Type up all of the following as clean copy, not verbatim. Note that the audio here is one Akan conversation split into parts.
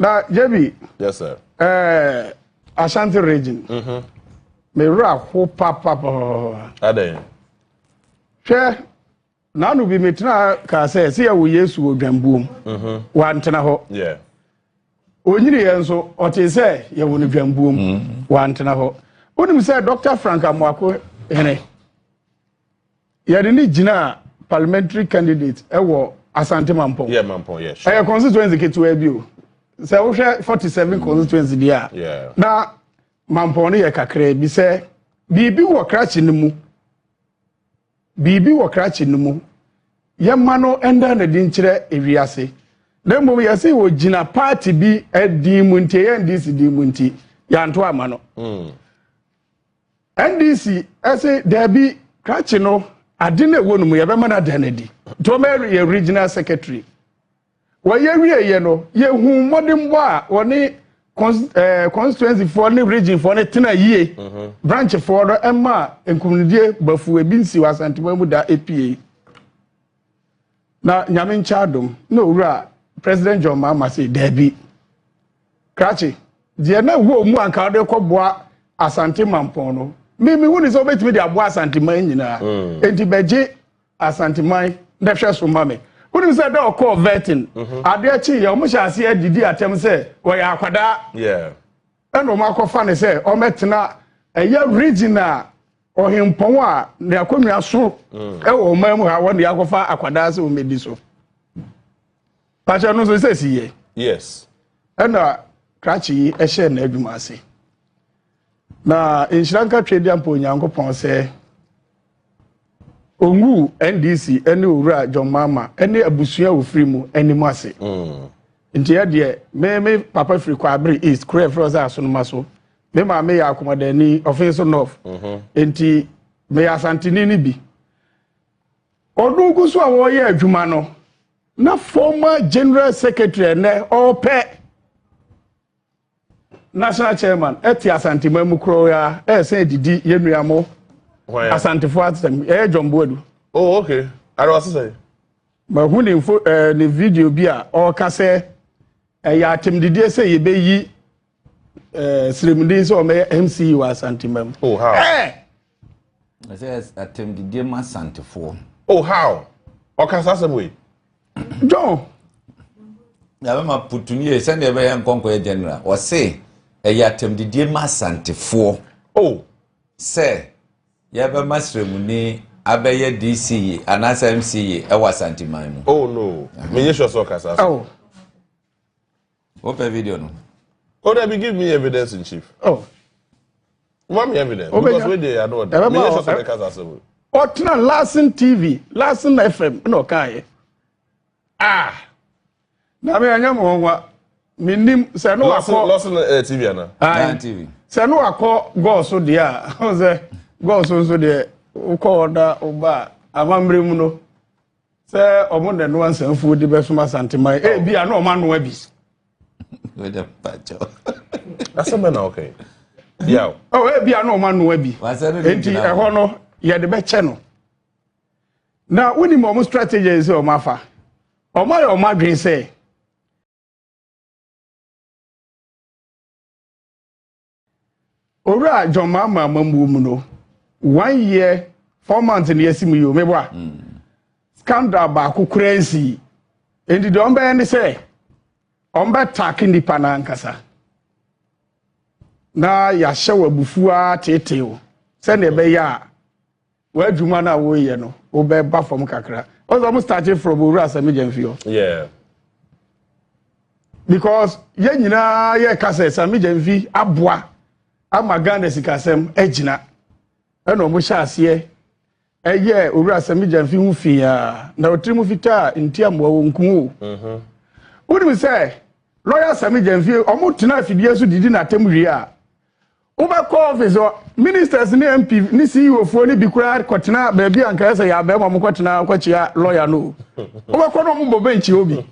Na Gabby. Yes, sir. Ashanti Region. Me ra ho papa. Ade. Hwe na no bi metina ka say ya wo Yesu odwambuom. Wa ntena ho. Yeah. Onyiri yenso o te say ya wo odwambuom. Wa ntena ho. Onim say Dr. Frank Amwako ene. Ya de ni gina parliamentary candidate ewo Asante Mampong. Yeah, Mampong, yeah. Sure. Constituency ketu ebio. Say wo 47 constituency dia. Yeah. Na Mampong ne ye kakra bi say bibi wo krachi ne mu. Bibi wo krachi ne mu. Ye mano enda na di nkyere ewiase. Na mbom ye say wo gina party bi edi mu ntie ye NDC di mu ntie. Ya nto amano. NDC ese there be krachi no ade na ewo no mu ye be mana danadi. To me ye regional secretary. Wa ye wiye no ye hu modem bo a woni constituency for the region for the tena yie branch for the emma enkumudie bafu ebi nsi Asante mu da APA na nyame nchadom no wura President John Mahama say debi krachi die na wo mu anka de koboa Asante Mampong no me woni so betimi de aboa Asante man nyina enti beje Asante man na hwe so mame woni say da call vetting ade achi ya omo sha ase adidi atem say wo ya akwada yeah eno makofa ne say o metena eye regional ohimpon a ne akonua so e wo mamu ha woni akofa akwada se o medi so pacha no so say siye yes ena krachi e share na adwuma ase na insuranka trade ampo nyankopon say ongu NDC ene owura John Mahama ene abusua ofiri mu enimu ase nti ya de me papa free Kwabere East Kure Froza asono so me ma me ya akomadani offense north nti me ya Asantini ni bi odugu so awo ye adwuma no na former general secretary ne ope national chairman eti Asante mamu kro ya say didi yenuamo Asante fo atem John Boadu. Oh, okay. I was say. Ma hu ni video bi a o ka say ya atem didi say ye be yi slimdin so me MC wa Asante mam. Oh, how? I say atem didi ma Asante fo. Oh, how? O ka say some way. John. Ya ma putuni send e be yan konko general. O say ya atem didi ma Asante fo. Oh. Say ya be masremu ni abeye DC anasa MC e wa Asante man mu. Oh no. Me ye sure so kasa. Oh. Open video no. Oh, they be give me evidence in chief. Oh. Want me evidence because we dey know that. Me ye sure so kasa. Otna Lassen TV, Lassen FM no kai. Ah. Na me anya mo nwa. Minim se no akọ Lassen TV ana. TV. Se no akọ go so dia. O se go so de ukọ oda oba amamre mu no. Se omo de no ansanfu de be soma Asante man. Bia na omo no abi. We dey pacho. That's a man okay. Yeah. Oh, bia na omo no abi. Enti ho no ye de be che no. Na woni mo strategy is o mafa. Omo ye o madwen say Ora John Mahama mambu mu no 1 year 4 months in yesimu yo mebwa scandal ba kukurensi endi do mbe ne say ombe tak nipa na nkasa na ya hyewa bufua teteo se ne be ya wadwuma na wo ye no obe ba fom kakra ozo mo start from owura Sammy Gyamfi. Yeah. Because ye nyina ye kase Sammy Gyamfi aboa ama Ghana sikasem ejina eno mo hya ase eye owura Sammy Gyamfi hu fia na otrimu fita ntiam wo nkumu woni say lawyer Sammy Gyamfi omo tena afidie so didi na temwie a Uba call office ministers ni NPP ni CEO fo ni bikura kwatena ba bia anka say ya ba mo kwatena kwachia lawyer no uba ko no mo benchi obi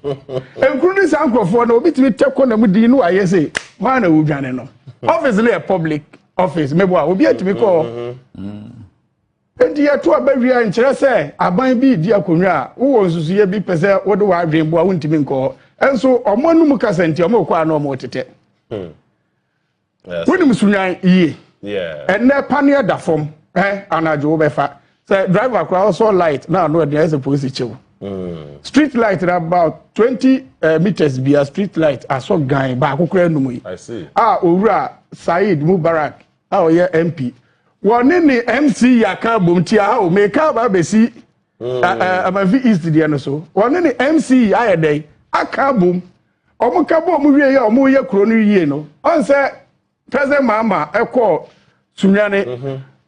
enkuru ni sankrofo na obi timi teko na mudi no aye say ma na wudwane no office le public office mebo a obi atimi ko endi ya to abawia nkire say aban bi di akonwa wo nsusu ye bi pese wo de wa adwen bo a wontimi nko and so omonum kasenti omokwa na omotete when musunyan ye and na pania da form anajo obefa say driver cross all light now no dey suppose to chew street light about 20 meters be a street light aso gan ba akokora numu yi I see owura Said Mubarak oye MP woni ni MC yaka bomtia o meka ba besi amavi east dia no so woni ni MC ayedai aka bom omuka bom wie ye omu ye kro no yie no on say president mama ekọ sunyane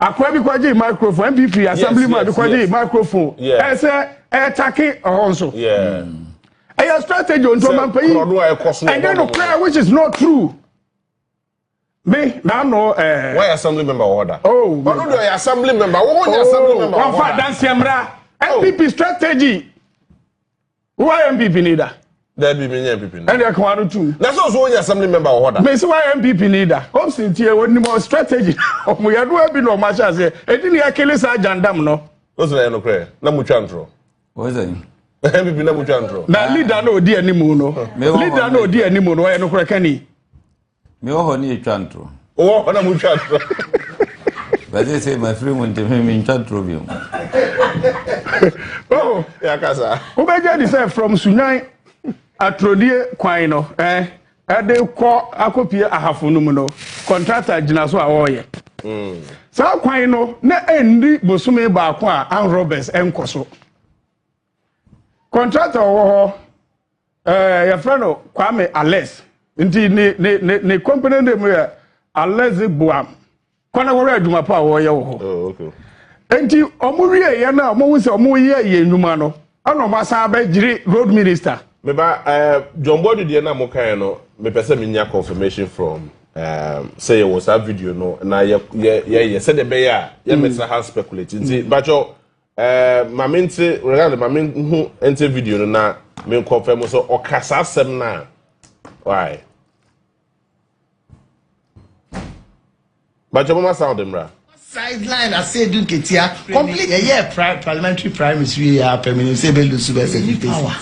akwa bi kwaje microphone NPP assemblyman bi kwaje microphone say attacking also a strategy on Roman pay and then no which is not true. Me now no why assembly member order but no your assembly member assembly member one for dance yamra NPP strategy why NPP neither there be many NPP and they come too that's also your assembly member order me say why NPP neither Hopeson tie woni more strategy omo yado bi no ma sha say edi ne akele sa jandam no what's the no clear na mu twantro what's that NPP na mu twantro na leader no odi animu no leader no odi animu no why no kra kani me ho ni twantro o na mu twantro but they say my friend want to me twantro bi oh ya kasa obeja di say from Sunyan atrodie kwan no ade ko akopie ahafunu mu no contractor gina so awoye sa kwan no na endi bosume ba ko a an robbers enkoso contractor wo ya frano Kwame Ales nti ne company name ya Ales Boam kwana wora aduma pa awoye wo oh okay enti omuwie ye na omo se omo ye nnuma no ana ma sa ba giri road minister me ba John Boadu de na mo kan no me pese me nya confirmation from say was that video no na ye said the be ya ye metra has speculating nti ba cho mamenti regard mamenti hu ente video no na me confirm so okasa asem na why ba cho mama sound them ra sideline I say do ketia complete parliamentary primaries we are permanent say be lose be power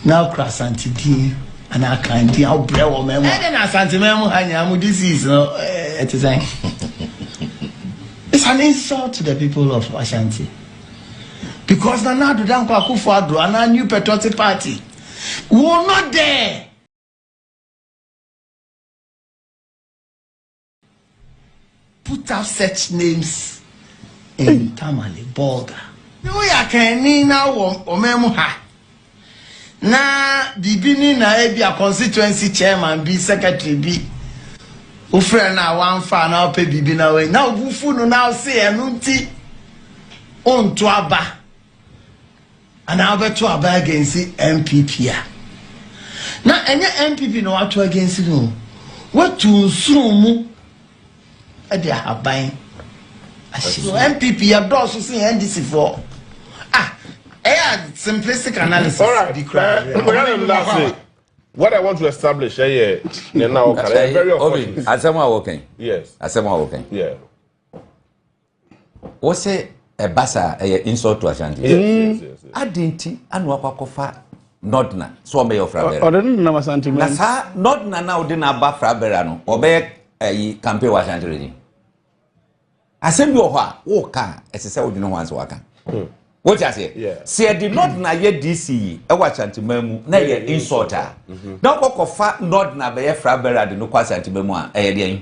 now Asante din and I can't do how brew or memo and then Asante memo hanyamu this is no it is it's an insult to the people of Ashanti because now do dan Akufo Addo and a new patriotic party we were not there put up such names in Tamale Bolga we are can now or memo ha na bibini na e bia constituency chairman bi secretary bi o friend na wan fa na o pe bibi na we na obufu no na o se enu nti on to aba ana obeto aba against NPP na enye NPP no wato against no watu nsumu e dia haban asiro NPP ya do so se NDC for simplistic analysis. All right. What I want to establish here, now, very often. Asema working. Yes. Asema working. Yeah. What's a basa a insult to Ashanti? Yes. Adinti anu akwakofa nodna so me your frabera. Odin na Asante na sa nodna na odina ba frabera no obe yi campaign wa Ashanti Region. Asem bi ho a wo ka esese odino ho anso waka. What you say? Yeah. See, did not na ye DC. E wa Ashanti memu na ye insulter. Na kokofa not na be ye frabera de no kwa Ashanti memu a e ye den.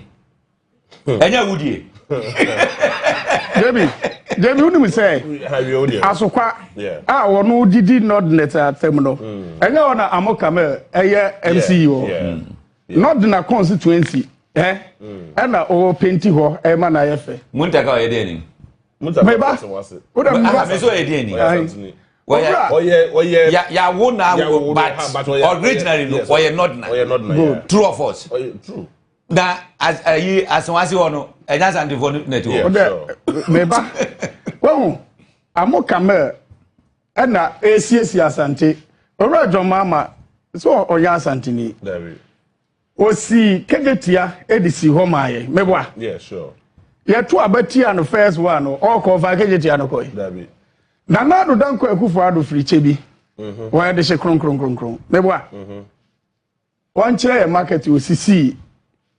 Enya wudie. Jebi unu mi say. Asokwa. Ah wono didi not net atem no. Enya wona amoka me eye MC wo. Not na constituency. Na o penti ho e ma na ye fe. Muntaka o ye den. Meba. Me so e den ni. Oye ya wo na but originally no oye not na. True of us. True. Na as wasi wono enya Asante for network. Meba. Wo amoka me na esiesi Asante. Ora Mama so oya Asante ni. David. Osi kegetia edisi ho maaye. Meba. Yeah, sure. Ya tu abati an first one all cover kegetia no koi. David. Na do dan Akufo Addo free chebi. Why de she kron. Meba. one chere market you see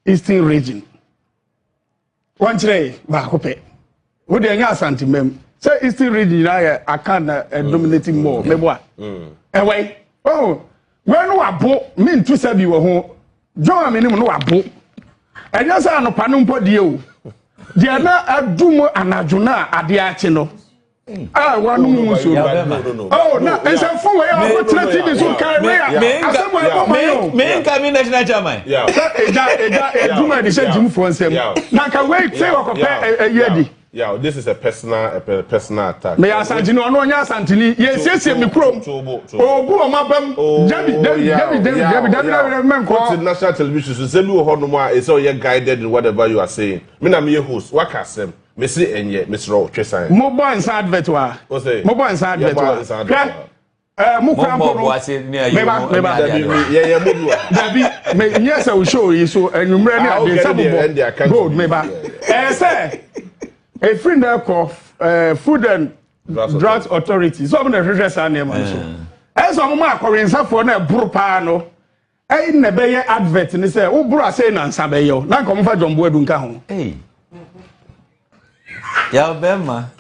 Eastern Region. One chere ba hope. Wo de nya Asante mem. Say Eastern Region na account dominating more. Meboa. Anyway, oh, when no abo me ntu sabi wo ho. John me nim no abo. Enya say anopa no mpodie o. De na adum anadwona ade ache no. Ah, one no. Oh, na esa fun we ya go tire TV so carry ya. Me come national chairman. Yeah. Eja duma de say jim for nsem. Na ka wait say okope yedi. Yeah, this is a personal attack. Me Asante no no nya Asante ni. Ye siesie me krom. Obu o mabam. David men ko. National television so say me ho no mo a say you guided in whatever you are saying. Me na me host. What can say? Me say enye, me sro twesan. Mo bo inside advert wa. O say. Mo bo inside advert wa. Mo kran po no. Yeah, David, me yes I will show you so enumere ni ade sabobo. Gold me ba. Say a friend of Food and Drugs Authority. So I'm the redress and name so. As I'm mark or in some for na buru pa no. Eh na be ye advert ni say wo buru ase na nsa be yo. Na kom fa John Boadu nka ho. Eh. Ya bema.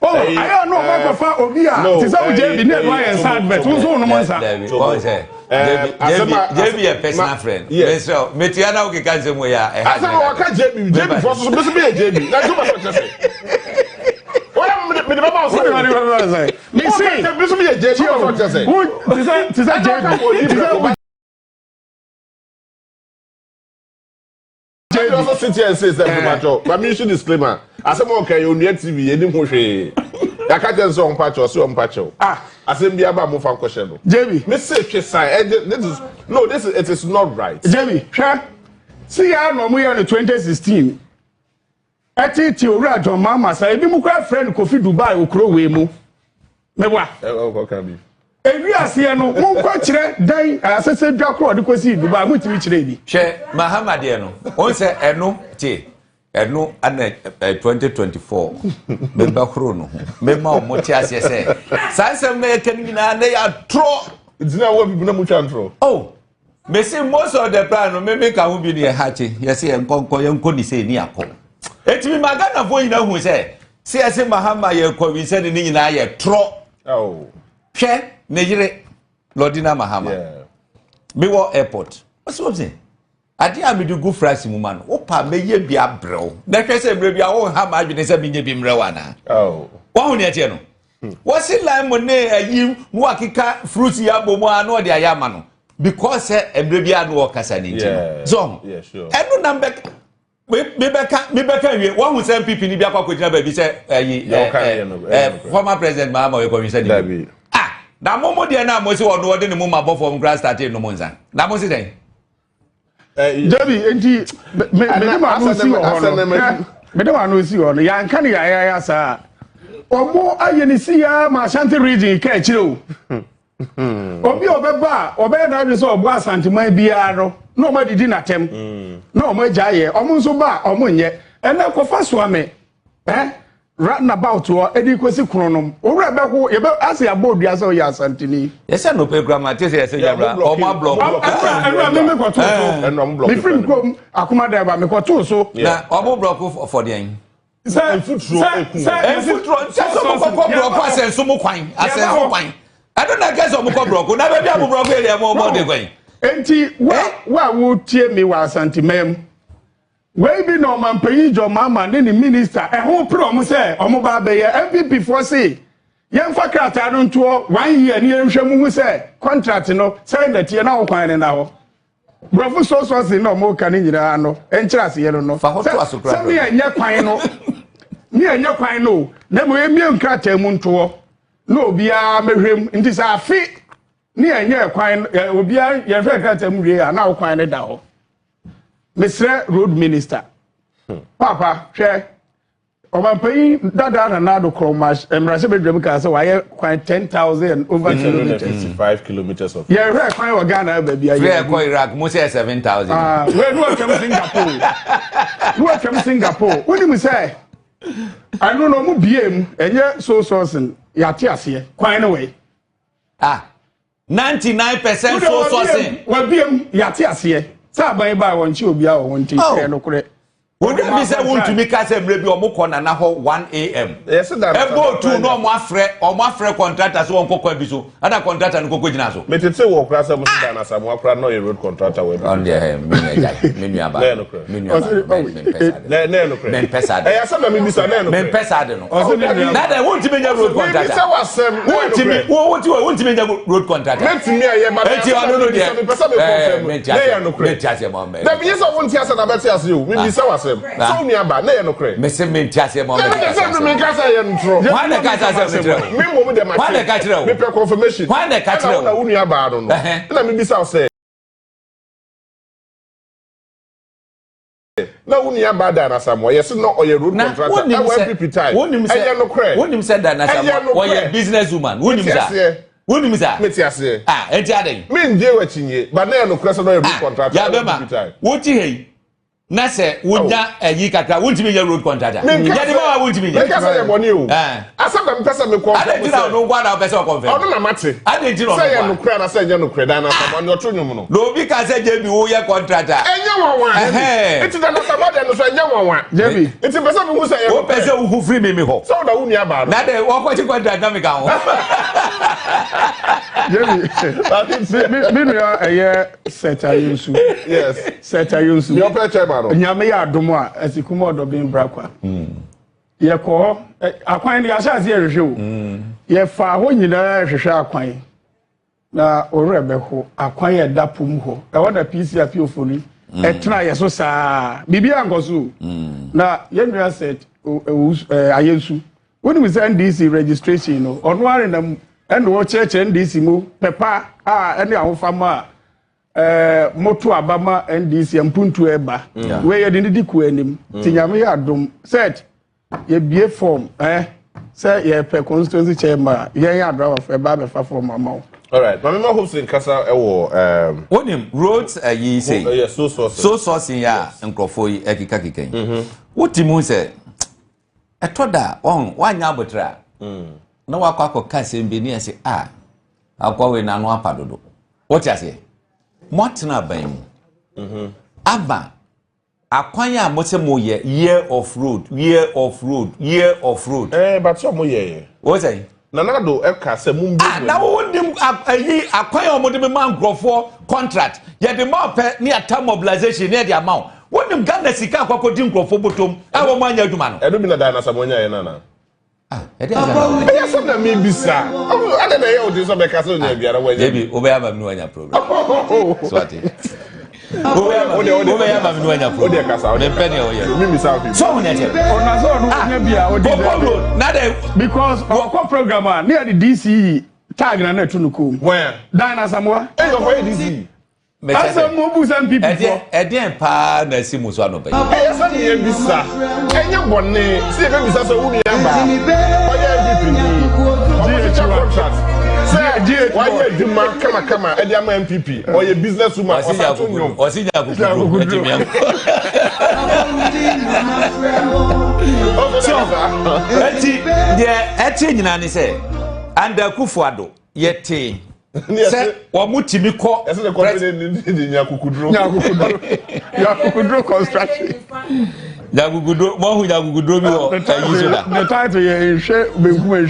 Oh, I don't know about fa obi a. Ti say we JB na do yen advert. Wo so no mo nsa. What say? JB a personal friend. Yes. So, Metiana okay can say mo ya. Asa wa ka JB for so be JB. Na do what you say. What me the baba say. Me say be JB what you say. Who ti say JB. JB also sit here and says that matter. But me should disclaimer. Asa mo okay you Net2 TV enim ho hwe. Ya ka tell so on patch or so on patch. Asem bia ba mo fan question no. JB. Me say hwe sign. This is it is not right. JB, hwe. See ya no mo year in 2016. Eti owura John Mama say ebi mu kwa friend Kofi Dubai okro we mu. Mebwa. What can be? Ewi ase no mo kwa kire dan asese dwakro de kosi Dubai mo timi kire bi. Hwe Mahamadu no. On say eno ti. Eno ana 2024 member kro no memma o mo ti ase say sansem na yake nyina na ya tro It's not what people know much antro. oh me say most of the plan no me ka hu bi ne hache yes enkonko ni say ni akọ etimi magana fo nyina hu say ase Mahama ye ko wi say ni nyina ye tro Oh hwe ne yire Lordina Mahama me wo airport what's what say ade amedu go France mu man opa meye bia brew na hwe say mre bia wo ha ma adwene say menye bi mre wana oh wo hu ne tie no wo si line ne ayi mu akika fruit ya bomu anu de ayama no because mre bia no kasa ni nti so yeah sure enu na me beka wie wo hu say NPP ni bia kwa kwojina ba bi say ayi former president Mahamadu Bawumia na momo de na mo si wo no de ne mo mabọ from grass start no mo nza na mo si den Debbie, enti me ma no si ho. Me de ma no si ho. Ya nka ne ya sa. Omo ayeni si ya ma Ashanti Region ka akire o. Obi obeba, obe na bi so obo Asante man bia no. No ma didi na tem. No ma jaye. Omo nso ba, omo nye. Ene kofa so ame. Right about to edi kwesi kronom. Owura be ko ye be ase abodu ase o ya Asante ni. Yes no pe grammar te say jabra. Omo block. Me ko to. Me free ko akuma da ba me ko to so. Na omo block for the en. Say footro. Say so ko block asenso mo kwan. Asenso kwan. I don't know guess omo ko block. Na be bia mo block area mo de kwan. Enti wa wo tie me wa Asante mem. We be no man pay your mama ni minister e ho pro say omo ba be ye NPP for say yen fa krata no nto 1 year ni enhwɛ mu say contract no say na tie na wo kwan ne na ho brofo so say na omo ka ni nyira no enkyira se ye no fa ho to asokra say me enye kwan no me enye kwan no na mo emie nkrata mu nto no obia mehwem nti say afi ni enye kwan obia ye hwɛ krata mu wie na wo kwan ne da ho Mr. Road Minister. Papa, share. Obanpai dada na do kromash emrase bedwem ka say why quite 10,000 over kilometers 5 kilometers of yeah right quite wa Ghana ba bia yeah ko Iraq mo say 7,000 we no come Singapore no come Singapore when you say I don't know mo biem enye so sourcing ya te ase quite away 99% so sourcing. Well, be yati asiye. Sa ban ba wonchi obi a wonti kre no kre. Wọ́n bí sẹ́ wọ́n tún mi ká sẹ́ mìíràn bí ọmọ kọ́ nana hɔ 1 a.m. Ẹ̀bọ́ tu ní ọmọ afrẹ contractor sí wọn kọ́kọ́ ẹbí so ada contractor ní kókó jìnnà so. Mètètè wọ̀ kura sẹ́ mo ti dáná sá mo akura náà yẹ road contractor wẹ̀. Ọ̀n dẹ̀ mi ní ẹja mi ní aba mi ní aba mi mpẹ́sà dẹ̀. Ẹ̀yà sábà mi bisa náà nù. Mi mpẹ́sà dẹ̀ nù. Nada wọ́n ti mi nyẹ road contractor. Wọ́n ti mi nyẹ road contractor. Mẹ́tìmí ẹ̀yẹ bá dẹ̀. Etí ọdún ló diẹ. So mi aba na ye no kre. Me se me ntiase mo me. Me kasa ye ntro. Why the kasa se me? Me mo de ma. Why the kasa? Me pe confirmation. Why the kasa? Na unu aba no no. Na me bisa o se. Na unu aba da na samo. Yes no oye road contractor. Na NPP time. Eye no kre. Wonim se da na samo. Oye business woman. Wonim sa. Wonim sa. Me ti ase. Ah, enti aden. Me nje wa chinye. Ba na ye no kre so no road contractor. Ya be ma. Wo ti hei. Na se wonya eyi kakra wontimi nya road contractor ya de ba wontimi nya me kasa ye boni o asaba me pesa me ko ade tira no gwa na pesa ko confirm onu na mate ade tira no say ye no kra na say ye no kra na asaba no to nyum no no bi ka say JB wo ye contractor enya wawa enti da na asaba de no so enya wawa JB enti pesa me hu say ye wo pesa wo free me ho so da wuni aba no na de wo ko ti contract na me ka ho JB me no eye set ayusu yes set ayusu you play chairman nyame ya adomo a asikumo odobin brakwa ye ko akwan ni asase ye hwehwe o ye fa ho nyina hwehwe akwan na orebe ho akwan ye dapum ho e wada PC afi ofoni etena ye so saa bibia ngoso na ye nwa set ayensu woni mi say NDC registration no ono are na eno cheche NDC mu pepa ene ahofama moto abama NDC mpuntu eba we ye dindi ku anim tinyame ya adom set ye bie form say ye pe constituency chairman ye ya driver for eba be fa form amaw. All right, mama Hopeson kasa ewo wonim roads yi say yes so sourcing ya nkrofo yi ekika kikan wotimu say etoda on wanya abotra na wakwa kase mbe ni say akwa we na no apadodo what you say Motna bang. Aba. Akwanya mose mo year of road. But so mo ye. What say? Nanado eka se mumbi. Na wondim akwanya mo de me man grofo contract. Ye de ma pe ni ata mobilization ne de amount. Wondim Ghana sika akwako di grofo botom. E wo manya aduma no. Edo bi na da na samonya ye na na. Ya so na me bisa. Ade na ye o di so be kasa onya biara wa ye. Baby, obe aba mi wanya program. So ati. Obe aba mi wanya program. Ode kasa. Me penny o ye. Me bisa obi. So wona che. Ona so no nya bia odi there. Na dey because our program na the DC tag na na tunukum. Where? Dana Samoa. Yo for DC. Asa mo bu some people. Edien pa na si muso anobe. Esa ni ye bisa. Enye bonne. Si e be bisa so wuni amba. Oye NPP ni. Contract. Say why you do man kama e dey am NPP or your business woman or something. Osinya kuku. Etimiam. So, eti nyina ni say and Akufo Addo yete se wo mutimi ko ese the company ni nyakukudro construction nyakukudro mo hu nyakukudro bi wo ayisoda the title ye hwe benkum hwe ni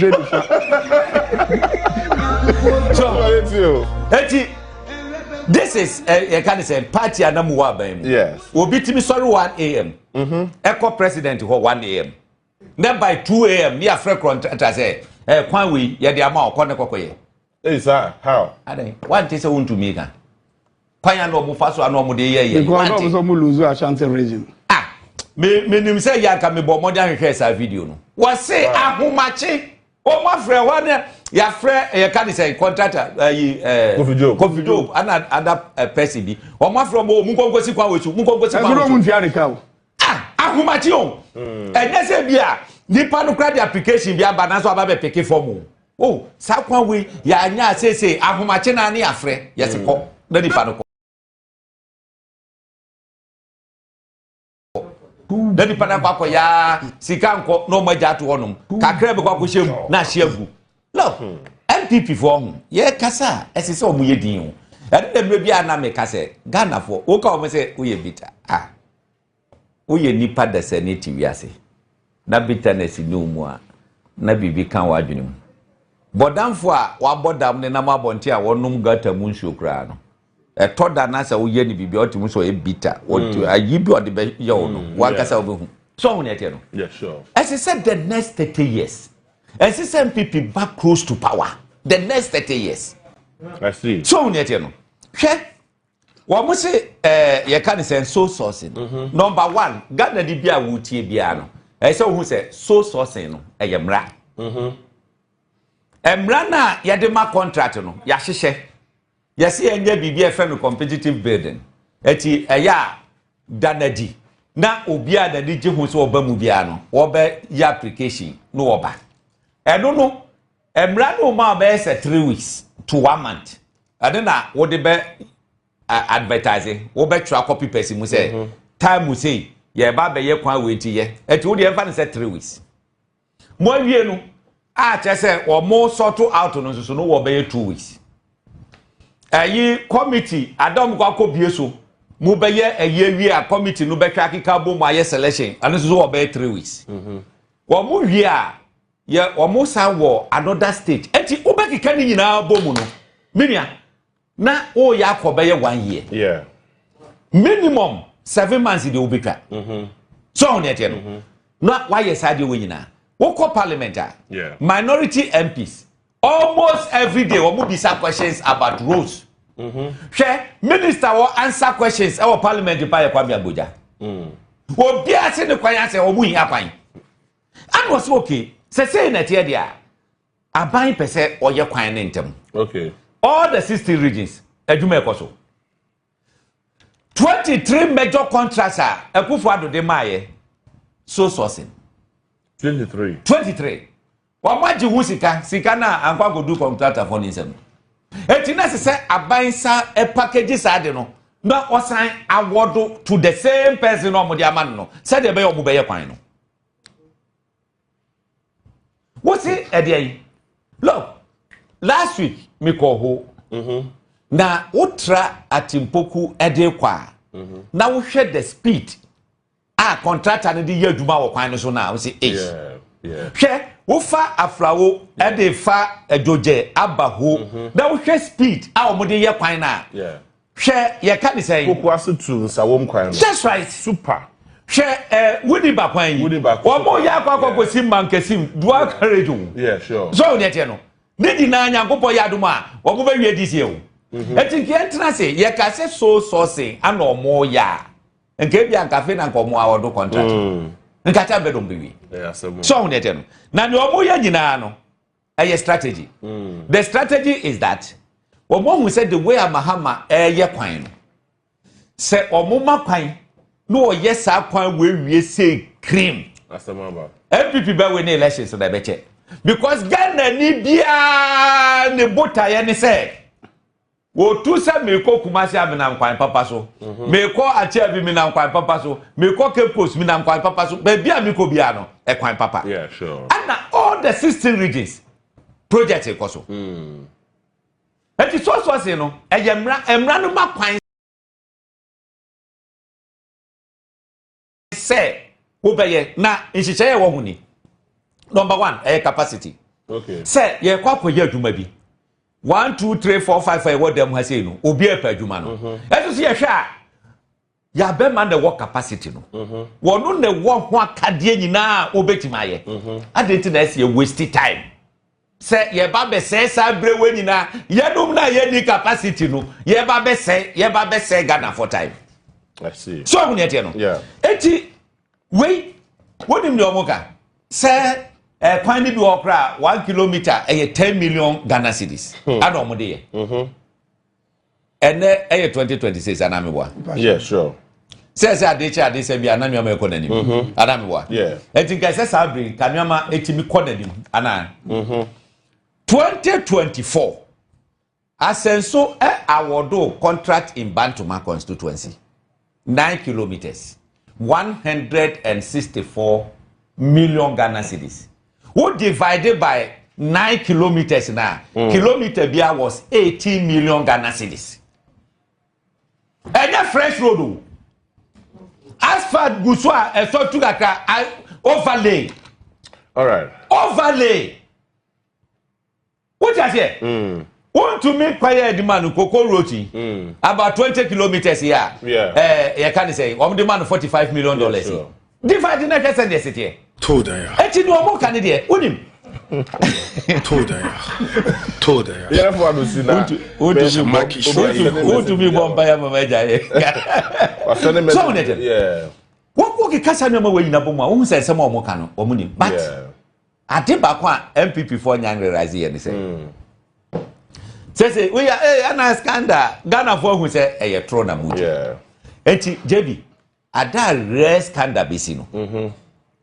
so eti this is a kind of say party anamu wa ban yes obi timi sorry 1 a.m. Echo president ho 1 a.m. then by 2 a.m. ni afre contractor say kwan we ye de ama okone kokoye. Hey sir, how? Ade, one say won't me kan. Kwan ya no bu fa so ano mo de ye. Because no so mo lose Ashanti Region. Me nim say ya ka me bo mo dan hwehwe sa video no. Wo say ahomache. O ma frɛ wa ne ya frɛ ya ka say contractor Kofi Job and other person bi. O ma frɛ mo mu konkosi kwan wechu, mu konkosi kwan. Ezuro mu ntia ne ka o. Ahomache o. Enye se bia nipa no credit application bia ba na so aba be pick form. Oh, sakwa we ya anya sese ahomache na ne afre yes ko na nipa no ko da nipa na kwa ya sika nko no maja to honum kakra be kwa ko shem na hye agu no NPP for ye kasa esese omu ye din o ade dem bia na me kasa Ghana for wo ka o me say wo ye bitter wo ye nipa da senate wiase na bitterness ni omu a na bibi kan wa adwene mu bodamfo a wa bodam ne na mabonti a wonum gata mu nsuo kra no etoda na sa wo ye ni bibi otimu so e bitter what ayi bi ode be ye wo no wa kasa wo be hu so wo ne tie no yeah sure as I said the next 30 years as I said NPP back close to power the next 30 years I see so wo ne tie no hwe wo mo se ye ka ne sen so sourcing number 1 Ghana di bia wo tie bia no say wo hu se so sourcing no eye mra emra na ye de ma contract no ya hyehye ye se enye bibia fe no competitive bidding eti eya danadi na obia da di hu so oba mu bia no wo be ya application no oba eno no emra no ma be say 3 weeks to 1 month adena wo de be advertising wo be twa copy person mu say time mu say ye ba be ye kwan wenti ye eti wo de emfa ne say 3 weeks mo awie no a che say wo mo sort out no so no wo be ye 2 weeks ayi committee adam Kwaku bieso mu be ye ayi wie a committee no be twa kika bo mu aye selection anu so wo be ye 3 weeks wo mu wie a ye wo mo san wo another stage eti wo be kika ni nyina bo mu no minia na o ya ko be ye 1 year yeah minimum 7 months de obetwa so on yet no na why yes ade we nyina wo ko parliament yeah minority MPs almost every day we bisa questions about roads share minister will answer questions our parliament by Kwabena Agyapong wo bia se ne kwan ase wo mu hin akwan and was okay say na tie dia aban pese oye kwan ne ntem okay all the 60 regions adwuma ekoso 23 major contracts Akufo Addo de maye so sourcing 23 wa maji hu sika na ankwa godu contractor for nsem eti na se abansa e package sade no na osan award to the same person no mo de aman no se de be yo mo be ye kwan no what say e dey look last week me call ho na utra atimpoku ede kwa na wo hwe the speed contractor ne de ye adwuma wo kwan no so na wo say yeah hwe wo fa afrawo ede fa ajoje abaho na wo hwe speed wo mo de ye kwan na yeah hwe ye ka de say poku asetu nsawom kwan no that's right super hwe wudi ba kwan yi wo mo ya kwa sim mankesim dual carriage yeah sure so ne tie no ne di na nyankopɔ ya adom a wo mo ba wie di sie wo eti ki entra se ye ka se so sourcing ana omo ya nke bia nkafe na nkomo awodo contract nkata bedom biwi so ne tie no na ne omo ya nyina no eye strategy the strategy is that omo hu said the way Mahama ye kwan no se omo makwan no oye sa kwan we wie say cream asamaba NPP ba we ne elections da be che because Ghana ni bia ne bota ye ne say wo tu se me ko Kumasi amina nkwan papa so me ko Achi mi na nkwan papa so me ko Campus mi na nkwan papa so be bia mi ko bia no e kwan papa yeah sure and all the 16 regions project e ko so eti so say no e ye emra no ma kwan say wo be ye na nhihye ye wo hu ni number 1 capacity okay say ye kwa poye adwuma bi 1 2 3 4 5 5 what them ha say no obi e pa adwuma no eto se ye hwe a ya be man the work capacity no wonu ne wo ho akade nyina obetima ye adenti na se waste time say ye ba be say sa brewe nyina ye dum na ye ni capacity no ye ba be say Ghana for time I see so hu ne tie no yeah eti we wonim ne omoka say kwan ni bi okra 1 kilometer 10 million Ghana cedis ana omode ye ene 2026 ana mebwa yeah sure say ade say bi ana mi am economy ana mebwa yeah enti nka say sabri kanwama etimi konadim ana 2024 asenso awodo contract in Bantuma constituency 9 kilometers 164 million Ghana cedis. Who divided by 9 kilometers now. Kilometer bia was 18 million Ghana cedis. And that fresh road. Asphalt Guswa and so to overlay. All right. Overlay. What I say? Want to make quiet demand Coco Roti about 20 kilometers here. Yeah. Can say on demand $45 million. Sure. Divide the next and the city. Told her. And you know more candidate. Unim. Told her. Yeah, for to see now. Who to be bomb by a major. Yeah. What work a Casanova way in a bomb? Who said some more cano or money? But I think back one NPP for young rising and say. Say we are a nice scandal. Ghana for who say a trona mood. Yeah. Eti JB. Ada rare scandal bisino.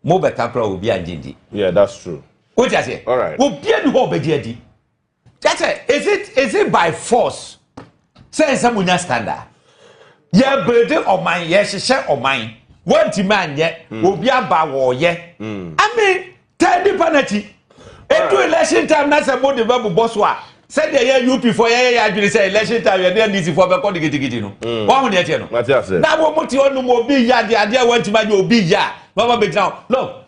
Mobile Capra will be a gindi. Yeah, that's true. What I say? All right. Will be a hope a that's it. Is it by force? Say some scandal. Yeah, birthday of mine, yes, share of mine. One man yet will be a bow ye. I mean, tell the penalty. And do election time, that's a more developed bosswa. Said the year UP for I say election time, you're there easy for the code to get it. One minute, now what you want to more be ya, the idea went to my be ya. Mama be down. Look,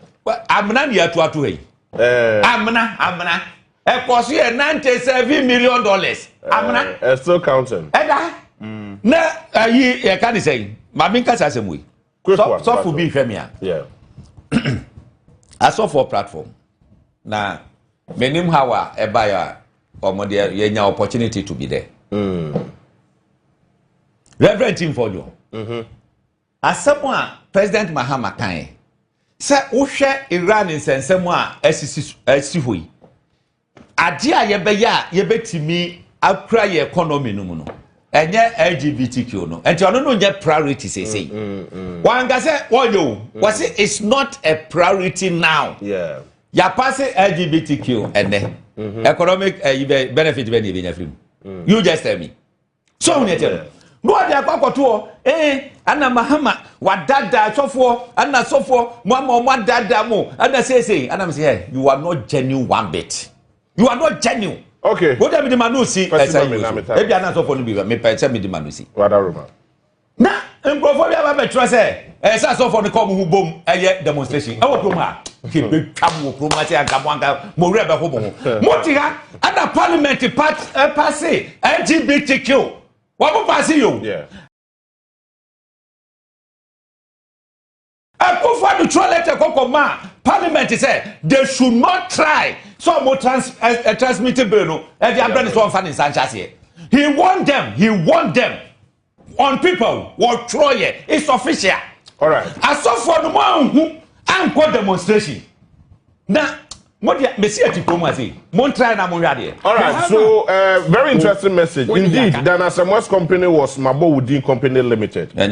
I'm not here to atu. Amna. It cost you $97 million. Amna. Still counting. Na I can't say. Mabinka says some way. So for be premier. Yeah. I saw for platform. Now, menim hawa e buyer or more there opportunity to be there. Reverend Tim for you. As someone President Mahama Kanye. Say Usha Iran in someone SC Adia yebetimi akra ye economy no no. Enye LGBTQ no. And you don't know priority say. One guy say, "Oh was it's not a priority now." Yeah. Ya pass LGBTQ and then economic benefit when you free. You just tell me. So we tell. No dia kwakoto ana Mahama wadada sofo ana sofo mo wadada mo ana say ana me say you are not genuine one bit. You are not genuine. Okay. What am the manusi? Maybe ana sofo no be me pese me the manusi. Wada Roma. Na improphobia ba betro say say sofo no come hu bom eye demonstration. E wo proma ke be twam wo proma say agabwanga mo re be ho bom. Mo ti ha ana parliament pass LGBTQ. What will pass you? Yeah. Akufo Addo letter kokoma parliament said they should not try so more transmittable no and the brand is one fan in Sanchez here. He want them on people what Troye it's official. All right. I saw for the man who anchor demonstration. Now all right, so very interesting message. Indeed, the Nasamo's company was Mabawudi Company Limited. The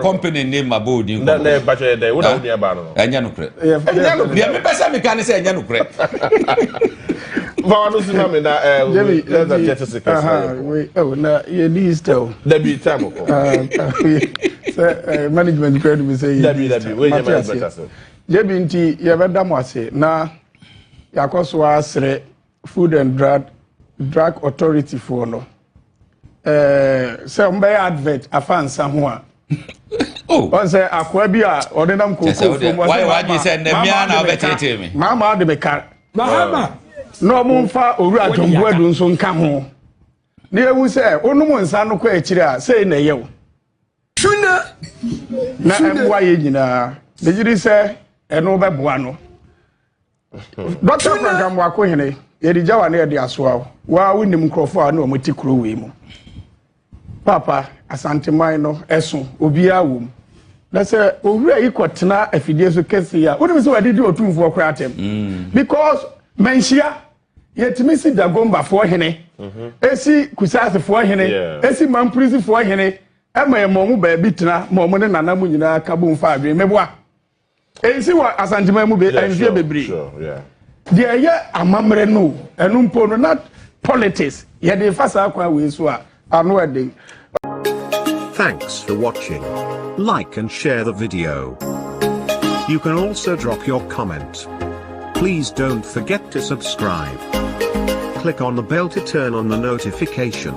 company name Mabawudi. Management credit me say Jebi nti yebeda mo ase na yakoso asre Food and Drug Authority for no say mbey advert afansa ho a on say akwa bi a odenam kokofo mo why you say na bia na obetete me mama de beka mahama no mo mfa oru adwongo adu nso nka ho na ewu say onum nsa no kwa akire a say na yew tuna na emwa ye nyina de jiri say eno be boa no Dr. Frank Mwako hene yedi jawa na yedi asoa wa wonim nkrofo a na omoti kuro we mu papa asante man no eso obia wom na se owura yi kwotena afidie so kesi ya wonim se wadi di otumfo kra atem because menhia yetimi si dagomba fo hene esi kusase fo hene esi mamprisi fo hene ema emo mu ba bi tena mo mo ne nana mu nyina kabu mfa adwe meboa ensi wa asante man mu be envie bebre de ye amamre no enu mpo no not politics ye de fasa akwa we so a anu ede. Thanks for watching. Like and share the video. You can also drop your comment. Please don't forget to subscribe. Click on the bell to turn on the notification.